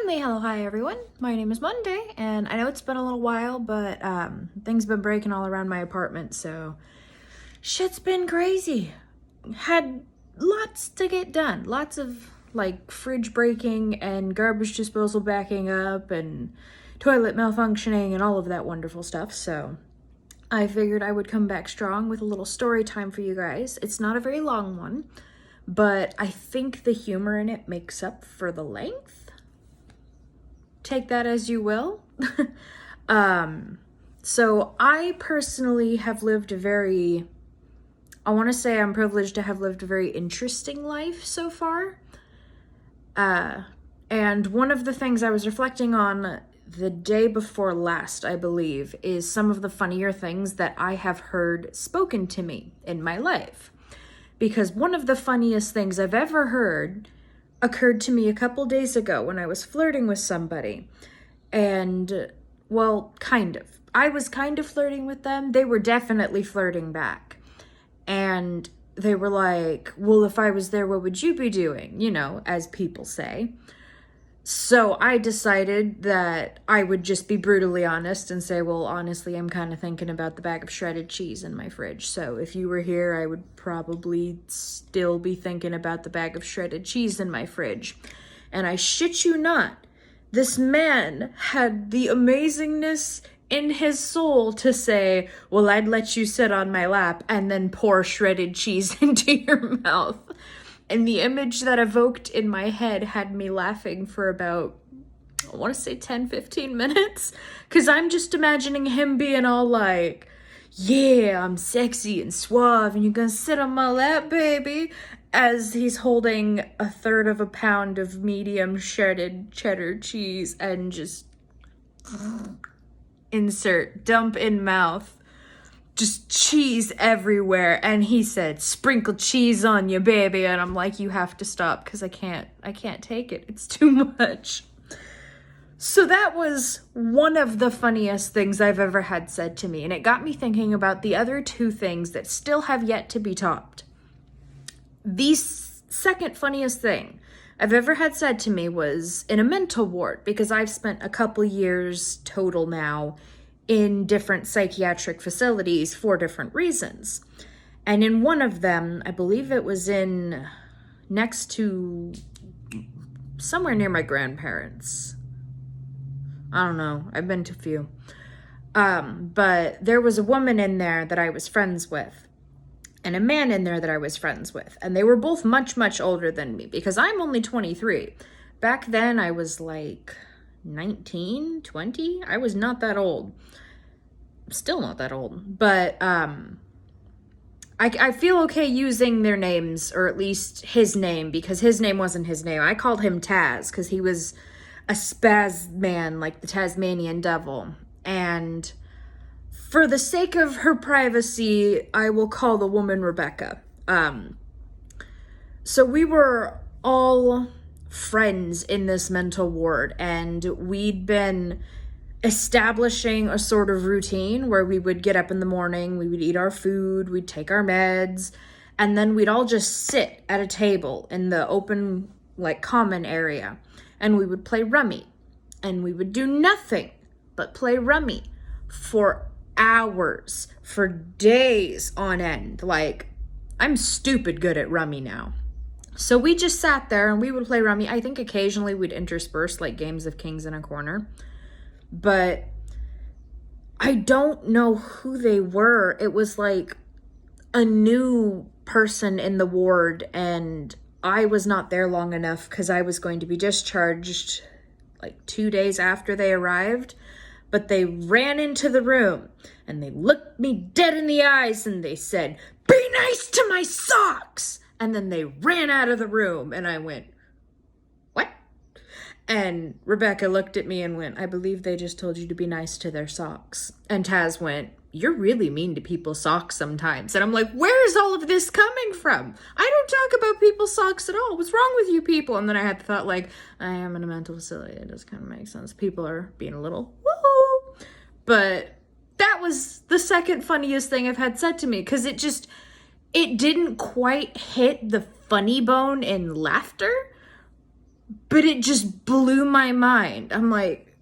Finally, hello, hi everyone. My name is Monday, and I know it's been a little while, but things been breaking all around my apartment, so shit's been crazy. Had lots to get done. Lots of, fridge breaking and garbage disposal backing up and toilet malfunctioning and all of that wonderful stuff, so I figured I would come back strong with a little story time for you guys. It's not a very long one, but I think the humor in it makes up for the length. Take that as you will. So I personally have lived I want to say I'm privileged to have lived a very interesting life so far. And one of the things I was reflecting on the day before last, I believe, is some of the funnier things that I have heard spoken to me in my life. Because one of the funniest things I've ever heard occurred to me a couple days ago when I was flirting with somebody. And, well, kind of. I was kind of flirting with them. They were definitely flirting back. And they were like, well, if I was there, what would you be doing? You know, as people say. So I decided that I would just be brutally honest and say, well, honestly, I'm kind of thinking about the bag of shredded cheese in my fridge. So if you were here, I would probably still be thinking about the bag of shredded cheese in my fridge. And I shit you not, this man had the amazingness in his soul to say, well, I'd let you sit on my lap and then pour shredded cheese into your mouth. And the image that evoked in my head had me laughing for about, I want to say 10, 15 minutes. Because I'm just imagining him being all like, yeah, I'm sexy and suave and you're going to sit on my lap, baby. As he's holding a third of a pound of medium shredded cheddar cheese and just dump in mouth. Just cheese everywhere. And he said, sprinkle cheese on you, baby. And I'm like, you have to stop because I can't take it. It's too much. So that was one of the funniest things I've ever had said to me. And it got me thinking about the other two things that still have yet to be topped. The second funniest thing I've ever had said to me was in a mental ward, because I've spent a couple years total now in different psychiatric facilities for different reasons. And in one of them, I believe it was next to somewhere near my grandparents. I don't know. I've been to a few. But there was a woman in there that I was friends with and a man in there that I was friends with. And they were both much, much older than me because I'm only 23. Back then I was like 19, 20. I was not that old. Still not that old. But I feel okay using their names, or at least his name, because his name wasn't his name. I called him Taz because he was a spaz man, like the Tasmanian devil. And for the sake of her privacy, I will call the woman Rebecca. So we were all friends in this mental ward, and we'd been establishing a sort of routine where we would get up in the morning, we would eat our food, we'd take our meds, and then we'd all just sit at a table in the open, common area, and we would play rummy, and we would do nothing but play rummy for hours, for days on end. I'm stupid good at rummy now. So we just sat there and we would play rummy. I think occasionally we'd intersperse games of Kings in a Corner. But I don't know who they were. It was a new person in the ward, and I was not there long enough because I was going to be discharged 2 days after they arrived. But they ran into the room and they looked me dead in the eyes and they said, "Be nice to my socks!" And then they ran out of the room and I went, "What?" And Rebecca looked at me and went, "I believe they just told you to be nice to their socks." And Taz went, "You're really mean to people's socks sometimes." And I'm like, where is all of this coming from? I don't talk about people's socks at all. What's wrong with you people? And then I had the thought, I am in a mental facility. It does kind of make sense. People are being a little woo. But that was the second funniest thing I've had said to me, because it didn't quite hit the funny bone in laughter, But it just blew my mind. I'm like,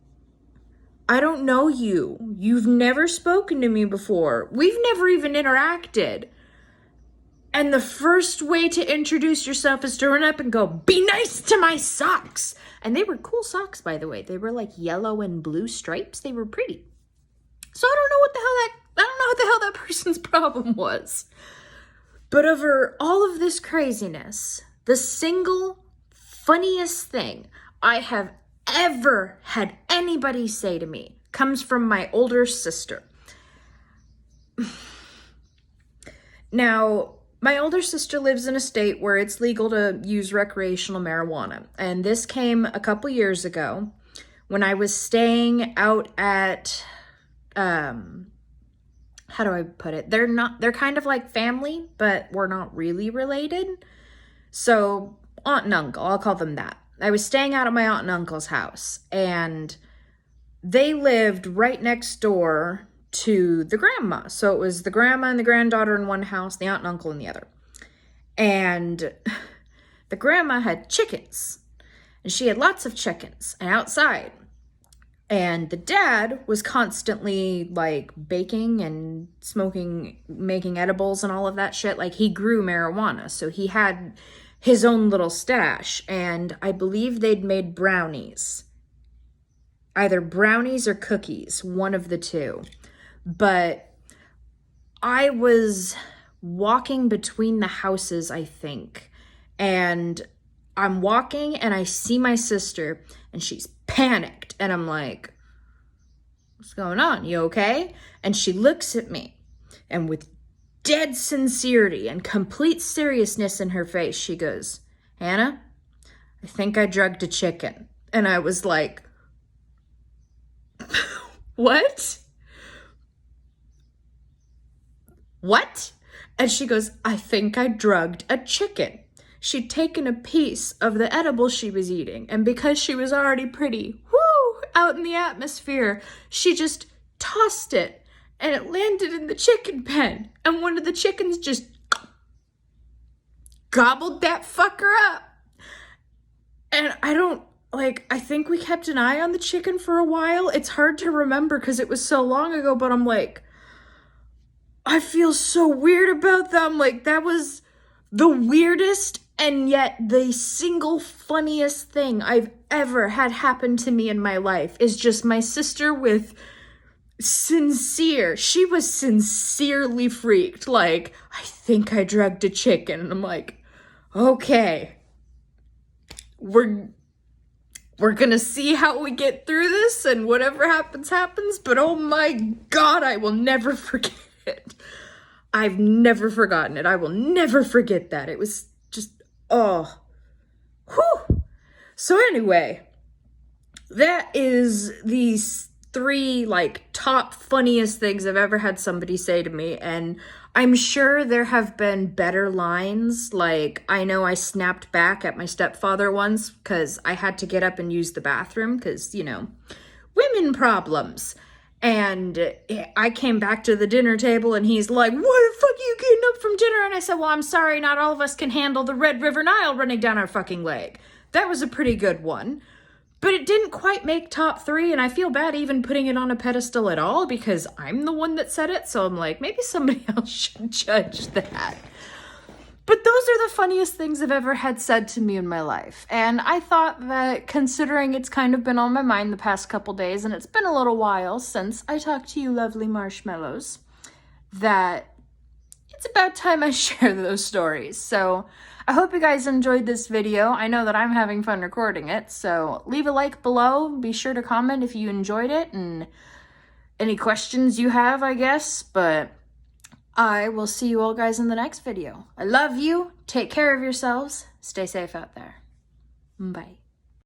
I don't know you. You've never spoken to me before. We've never even interacted. And the first way to introduce yourself is to run up and go, be nice to my socks. And they were cool socks, by the way. They were like yellow and blue stripes. They were pretty. So I don't know what the hell that person's problem was. But over all of this craziness, the single funniest thing I have ever had anybody say to me comes from my older sister. Now, my older sister lives in a state where it's legal to use recreational marijuana. And this came a couple years ago when I was staying out at, how do I put it? They're kind of like family, but we're not really related. So aunt and uncle, I'll call them that. I was staying out at my aunt and uncle's house, and they lived right next door to the grandma. So it was the grandma and the granddaughter in one house, the aunt and uncle in the other. And the grandma had chickens, and she had lots of chickens and outside. And the dad was constantly like baking and smoking, making edibles and all of that shit. Like he grew marijuana. So he had his own little stash. And I believe they'd made brownies. Either brownies or cookies, one of the two. But I was walking between the houses, I think. And I'm walking and I see my sister and she's panicked. And I'm like, what's going on? You okay? And she looks at me and with dead sincerity and complete seriousness in her face, she goes, Hannah, I think I drugged a chicken. And I was like, what? What? And she goes, I think I drugged a chicken. She'd taken a piece of the edible she was eating, and because she was already pretty, out in the atmosphere, she just tossed it, and it landed in the chicken pen, and one of the chickens just gobbled that fucker up. And I think we kept an eye on the chicken for a while. It's hard to remember because it was so long ago, but I'm like, I feel so weird about that. I'm like, that was the weirdest and yet the single funniest thing I've ever had happen to me in my life is just my sister with she was sincerely freaked. Like, I think I drugged a chicken. And I'm like, okay, we're gonna see how we get through this and whatever happens, happens. But oh my God, I will never forget it. I've never forgotten it. I will never forget that. It was just, oh, whew. So anyway, that is these 3 top funniest things I've ever had somebody say to me. And I'm sure there have been better lines. Like, I know I snapped back at my stepfather once because I had to get up and use the bathroom because, women problems. And I came back to the dinner table and he's like, what the fuck are you getting up from dinner? And I said, well, I'm sorry, not all of us can handle the Red River Nile running down our fucking leg. That was a pretty good one. But it didn't quite make top 3, and I feel bad even putting it on a pedestal at all because I'm the one that said it. So I'm like, maybe somebody else should judge that. But those are the funniest things I've ever had said to me in my life. And I thought that considering it's kind of been on my mind the past couple days, and it's been a little while since I talked to you lovely marshmallows, that it's about time I share those stories. So I hope you guys enjoyed this video. I know that I'm having fun recording it, so leave a like below. Be sure to comment if you enjoyed it and any questions you have, I guess. But I will see you all guys in the next video. I love you. Take care of yourselves. Stay safe out there. Bye.